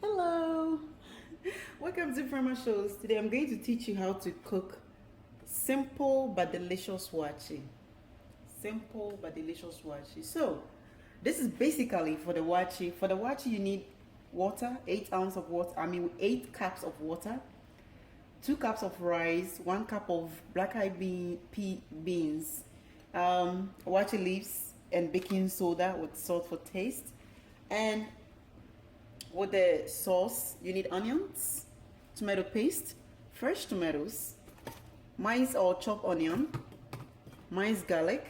Hello, welcome to Frema Shows. Today I'm going to teach you how to cook simple but delicious waakye. Simple but delicious waakye. So, this is basically for the waakye. For the waakye, you need water, 8 ounces of water. 8 cups of water, 2 cups of rice, 1 cup of black-eyed beans, waakye leaves, and baking soda with salt for taste, and with the sauce, you need onions, tomato paste, fresh tomatoes, minced or chopped onion, minced garlic.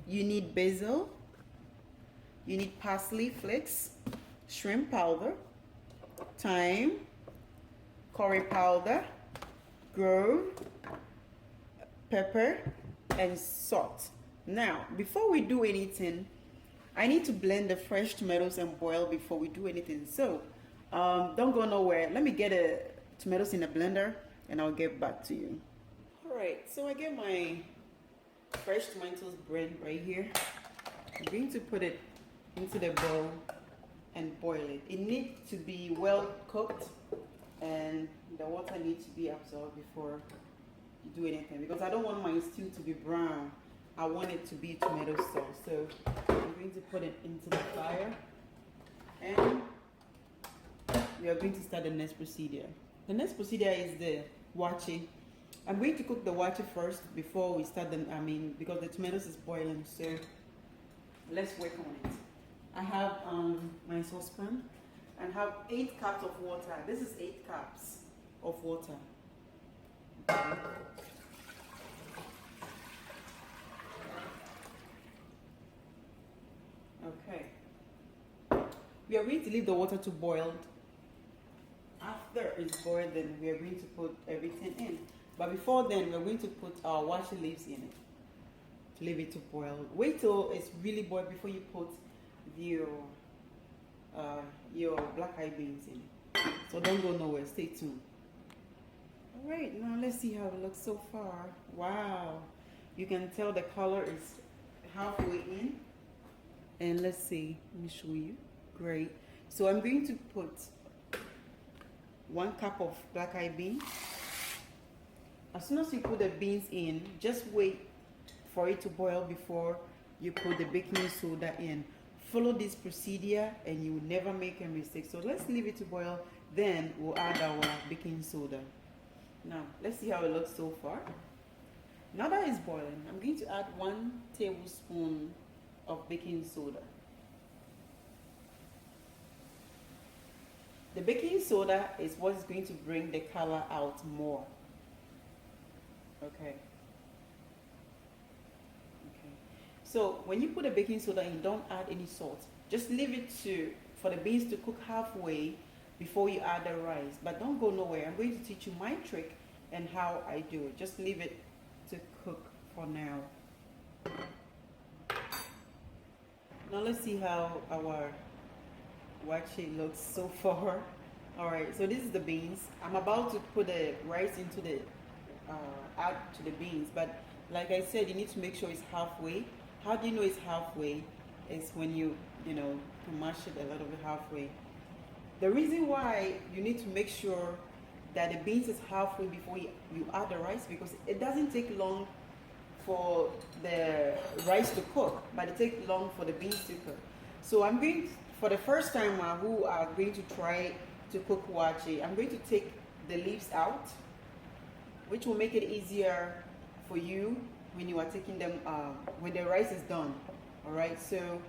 You need basil. You need parsley flakes, shrimp powder, thyme, curry powder, grove, pepper, and salt. Now, before we do anything, I need to blend the fresh tomatoes and boil before we do anything. So, don't go nowhere. Let me get the tomatoes in a blender and I'll get back to you. Alright, so I get my fresh tomatoes blend right here. I'm going to put it into the bowl and boil it. It needs to be well cooked and the water needs to be absorbed before you do anything, because I don't want my stew to be brown. I want it to be tomato sauce. So I'm going to put it into the fire and we are going to start the next procedure. The next procedure is the waakye. I'm going to cook the waakye first before we start because the tomatoes is boiling. So let's work on it. I have my saucepan and have 8 cups of water. This is 8 cups of water. Okay. Okay. We are going to leave the water to boil. After it's boiled, then we are going to put everything in. But before then, we are going to put our waakye leaves in it to leave it to boil. Wait till it's really boiled before you put your black-eyed beans in. So don't go nowhere. Stay tuned. All right, now let's see how it looks so far. Wow, you can tell the color is halfway in. And let's see, let me show you. Great. So I'm going to put 1 cup of black-eyed beans. As soon as you put the beans in, just wait for it to boil before you put the baking soda in. Follow this procedure and you will never make a mistake. So let's leave it to boil, then we'll add our baking soda. Now, let's see how it looks so far. Now that it's boiling, I'm going to add 1 tablespoon of baking soda. The baking soda is what is going to bring the color out more. Okay. So when you put the baking soda in, don't add any salt. Just leave it for the beans to cook halfway before you add the rice. But don't go nowhere. I'm going to teach you my trick and how I do it. Just leave it to cook for now. Now let's see how our waakye looks so far. Alright, so this is the beans. I'm about to put the rice into the add to the beans, but like I said, you need to make sure it's halfway. How do you know it's halfway? Is when you mash it a little bit halfway. The reason why you need to make sure that the beans is halfway before you add the rice, because it doesn't take long for the rice to cook, but it takes long for the beans to cook. So I'm going, for the first time who are going to try to cook waakye, I'm going to take the leaves out, which will make it easier for you when you are taking them, when the rice is done. Alright, so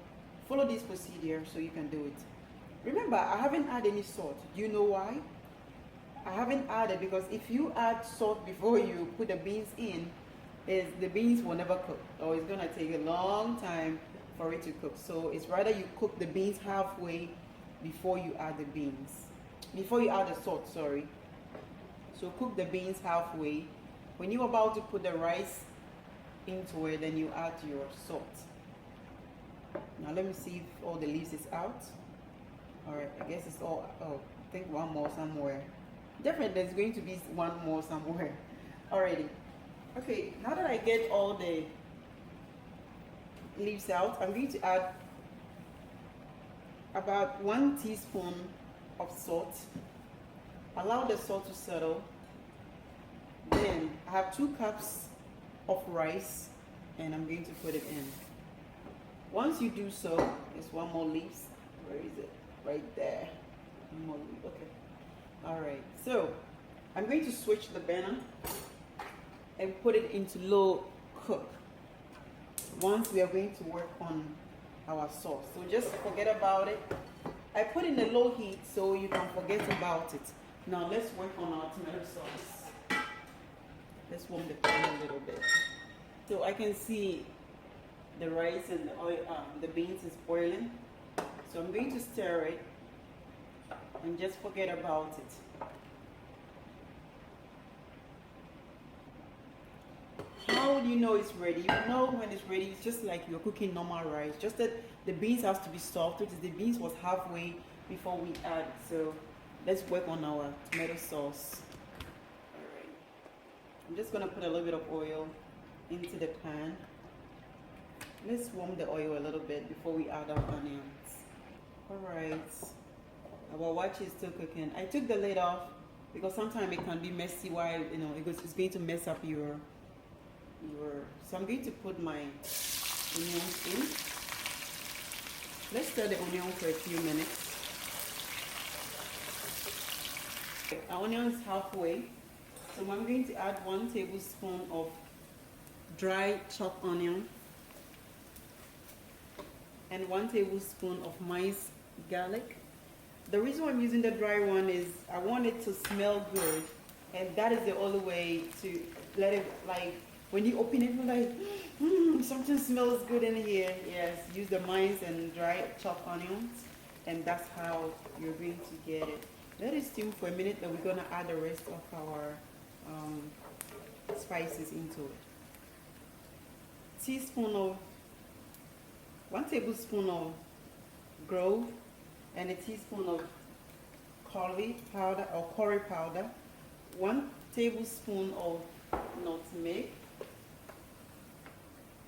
follow this procedure so you can do it. Remember, I haven't added any salt. Do you know why? I haven't added because if you add salt before you put the beans in, the beans will never cook, or it's gonna take a long time for it to cook. So it's rather you cook the beans halfway before you add the beans. Before you add the salt, sorry. So cook the beans halfway. When you're about to put the rice into it, then you add your salt. Now let me see if all the leaves is out. Alright, I guess it's all, oh, I think one more somewhere. Definitely there's going to be one more somewhere. Alrighty. Okay, now that I get all the leaves out, I'm going to add about 1 teaspoon of salt. Allow the salt to settle. Then I have 2 cups of rice and I'm going to put it in. Once you do so, there's one more leaf. Where is it? Right there. One more leaf. Okay. All right. So I'm going to switch the burner and put it into low cook. Once we are going to work on our sauce, so just forget about it. I put in a low heat so you can forget about it. Now let's work on our tomato sauce. Let's warm the pan a little bit. So I can see the rice and the oil, the beans is boiling. So I'm going to stir it and just forget about it. How do you know it's ready? You know when it's ready, it's just like you're cooking normal rice. Just that the beans has to be soft, which is the beans was halfway before we add. So let's work on our tomato sauce. All right. I'm just gonna put a little bit of oil into the pan. Let's warm the oil a little bit before we add our onions. All right. Our waakye is still cooking. I took the lid off because sometimes it can be messy while it's going to mess up your. So I'm going to put my onions in. Let's stir the onion for a few minutes. Okay, our onion is halfway. So I'm going to add 1 tablespoon of dry chopped onion and 1 tablespoon of minced garlic. The reason why I'm using the dry one is I want it to smell good, and that is the only way to let it, like, when you open it, you're like, something smells good in here. Yes, use the minced and dry chopped onions, and that's how you're going to get it. Let it steam for a minute, then we're gonna add the rest of our spices into it. One tablespoon of grove and a teaspoon of curry powder, 1 tablespoon of nutmeg,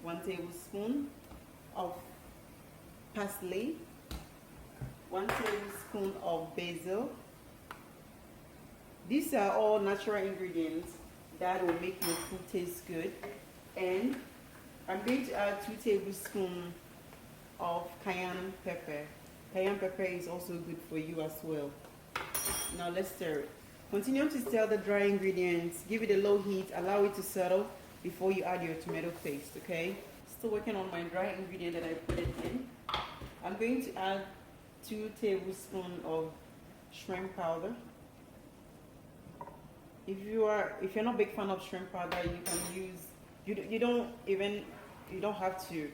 1 tablespoon of parsley, 1 tablespoon of basil. These are all natural ingredients that will make your food taste good. And I'm going to add 2 tablespoons of cayenne pepper. Cayenne pepper is also good for you as well. Now let's stir it. Continue to stir the dry ingredients. Give it a low heat. Allow it to settle before you add your tomato paste, okay? Still working on my dry ingredient that I put it in. I'm going to add 2 tablespoons of shrimp powder. If you're not a big fan of shrimp powder, you can use, you don't have to,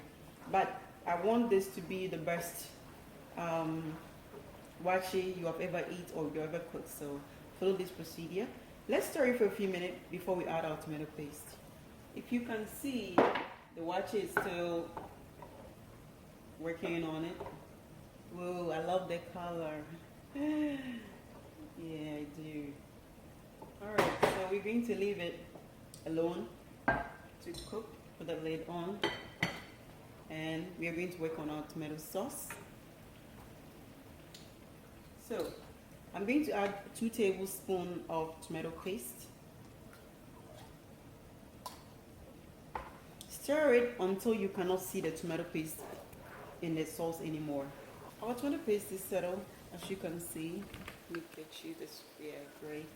but I want this to be the best waakye you have ever eaten or you ever cooked. So follow this procedure. Let's stir it for a few minutes before we add our tomato paste. If you can see, the waakye is still working on it. Whoa, I love the color. Yeah, I do. Alright, so we're going to leave it alone to cook. Put the lid on. And we are going to work on our tomato sauce. So I'm going to add 2 tablespoons of tomato paste. Stir it until you cannot see the tomato paste in the sauce anymore. Our tomato paste is settled, as you can see. Let me get you this, yeah, great.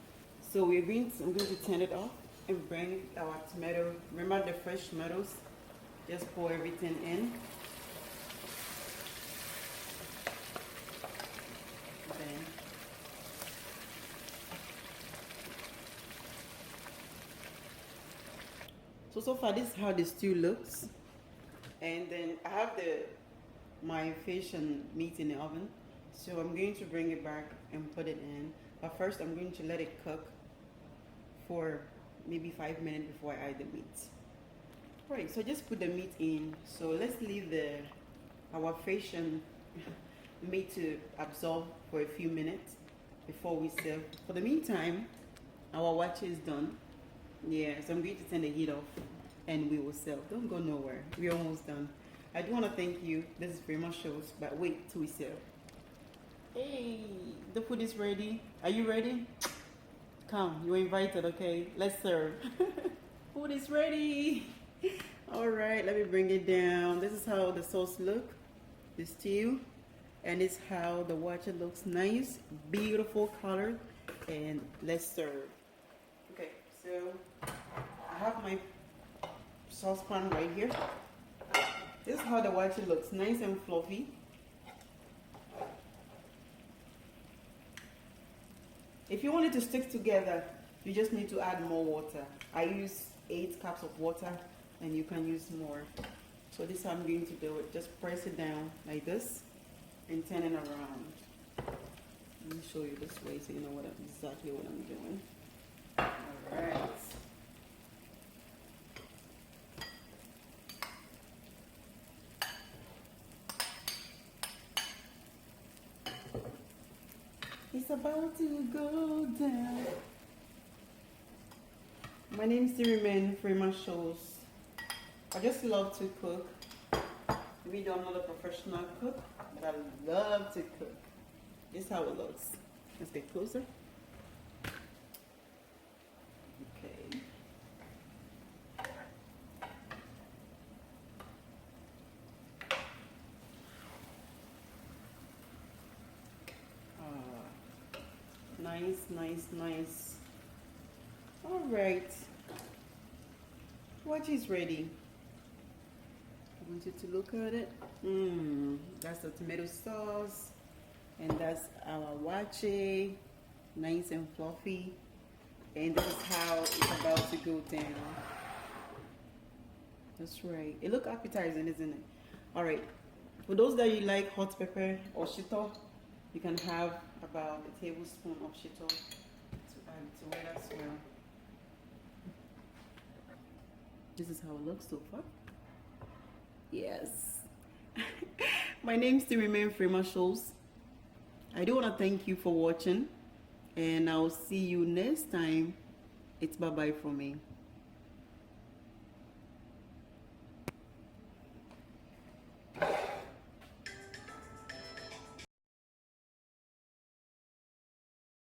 So I'm going to turn it off and bring our tomato. Remember the fresh tomatoes? Just pour everything in. Then so far this is how the stew looks. And then I have my fish and meat in the oven. So I'm going to bring it back and put it in. But first I'm going to let it cook for maybe 5 minutes before I add the meat. Right, so just put the meat in. So let's leave our fish and meat to absorb for a few minutes before we serve. For the meantime, our waakye is done. Yeah, so I'm going to turn the heat off and we will serve. Don't go nowhere. We're almost done. I do want to thank you. This is Frema Shows, but wait till we serve. Hey, the food is ready. Are you ready? Come, you're invited, okay? Let's serve. Food is ready. All right, let me bring it down. This is how the sauce look, the stew, and it's how the waakye looks nice, beautiful color, and let's serve. Okay, so I have my saucepan right here. This is how the waakye looks, nice and fluffy. If you want it to stick together, you just need to add more water. I use 8 cups of water, and you can use more. So this is how I'm going to do it. Just press it down like this and turn it around. Let me show you this way so you know exactly what I'm doing. All right. It's about to go down. My name is Frema Shows. I just love to cook. Maybe I'm not a professional cook, but I love to cook. This is how it looks. Let's get closer. Okay. Nice, nice, nice. All right. Waakye is ready. I want you to look at it. That's the tomato sauce, and that's our waakye, nice and fluffy. And this is how it's about to go down. That's right. It looks appetizing, isn't it? All right. For those that you like hot pepper or shito, you can have about a tablespoon of shito to add to it as well. This is how it looks so far. Yes. My name still remains Frema Shows. I do want to thank you for watching, and I'll see you next time. It's bye-bye from me.